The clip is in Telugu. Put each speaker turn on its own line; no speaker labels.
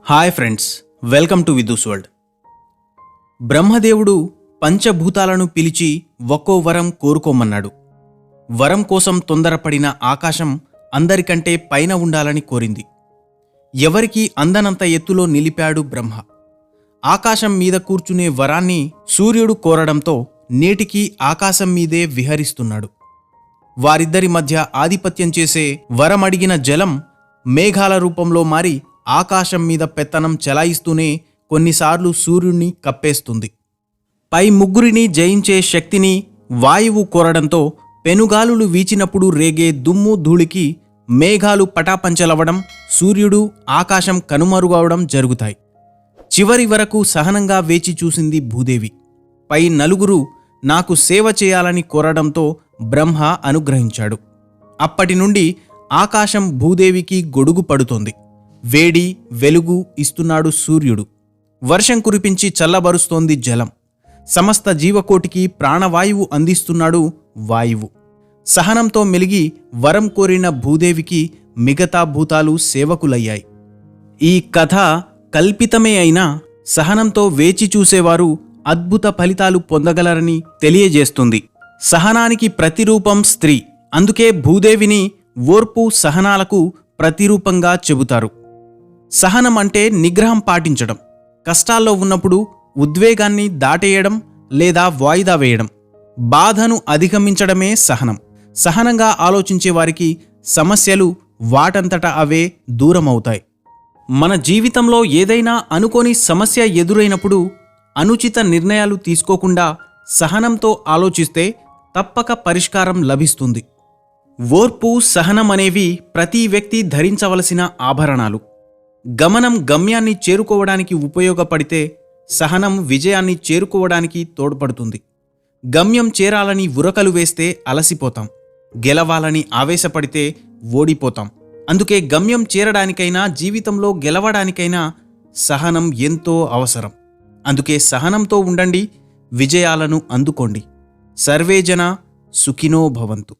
Hi friends, welcome to Vidhu's world. బ్రహ్మదేవుడు పంచభూతాలను పిలిచి ఒక్కో వరం కోరుకోమన్నాడు. వరం కోసం తొందరపడిన ఆకాశం అందరికంటే పైన ఉండాలని కోరింది. ఎవరికీ అందనంత ఎత్తులో నిలిపాడు బ్రహ్మ. ఆకాశం మీద కూర్చునే వరాన్ని సూర్యుడు కోరడంతో నేటికీ ఆకాశం మీదే విహరిస్తున్నాడు. వారిద్దరి మధ్య ఆధిపత్యం చేసే వరమడిగిన జలం మేఘాల రూపంలో మారి ఆకాశం మీద పెత్తనం చెలాయిస్తూనే కొన్నిసార్లు సూర్యుణ్ణి కప్పేస్తుంది. పై ముగ్గురిని జయించే శక్తిని వాయువు కోరడంతో పెనుగాలులు వీచినప్పుడు రేగే దుమ్ము ధూళికి మేఘాలు పటాపంచలవడం, సూర్యుడు ఆకాశం కనుమరుగవడం జరుగుతాయి. చివరి వరకు సహనంగా వేచి చూసింది భూదేవి. పై నలుగురు నాకు సేవ చేయాలని కోరడంతో బ్రహ్మ అనుగ్రహించాడు. అప్పటి నుండి ఆకాశం భూదేవికి గొడుగు పడుతోంది. వేడి వెలుగు ఇస్తున్నాడు సూర్యుడు. వర్షం కురిపించి చల్లబరుస్తోంది జలం. సమస్త జీవకోటికి ప్రాణవాయువు అందిస్తున్నాడు వాయువు. సహనంతో మెలిగి వరం కోరిన భూదేవికి మిగతా భూతాలు సేవకులయ్యాయి. ఈ కథ కల్పితమే అయినా సహనంతో వేచి చూసేవారు అద్భుత ఫలితాలు పొందగలరని తెలియజేస్తుంది. సహనానికి ప్రతిరూపం స్త్రీ. అందుకే భూదేవిని ఓర్పు సహనాలకు ప్రతిరూపంగా చెబుతారు. సహనం అంటే నిగ్రహం పాటించడం, కష్టాల్లో ఉన్నప్పుడు ఉద్వేగాన్ని దాటేయడం లేదా వాయిదా వేయడం, బాధను అధిగమించడమే సహనం. సహనంగా ఆలోచించే వారికి సమస్యలు వాటంతట అవే దూరమవుతాయి. మన జీవితంలో ఏదైనా అనుకోని సమస్య ఎదురైనప్పుడు అనుచిత నిర్ణయాలు తీసుకోకుండా సహనంతో ఆలోచిస్తే తప్పక పరిష్కారం లభిస్తుంది. ఓర్పు, సహనం అనేవి ప్రతి వ్యక్తి ధరించవలసిన ఆభరణాలు. గమనం గమ్యాన్ని చేరుకోవడానికి ఉపయోగపడితే సహనం విజయాన్ని చేరుకోవడానికి తోడ్పడుతుంది. గమ్యం చేరాలని ఉరకలు వేస్తే అలసిపోతాం, గెలవాలని ఆవేశపడితే ఓడిపోతాం. అందుకే గమ్యం చేరడానికైనా జీవితంలో గెలవడానికైనా సహనం ఎంతో అవసరం. అందుకే సహనంతో ఉండండి, విజయాలను అందుకోండి. సర్వేజన సుఖినో భవంతు.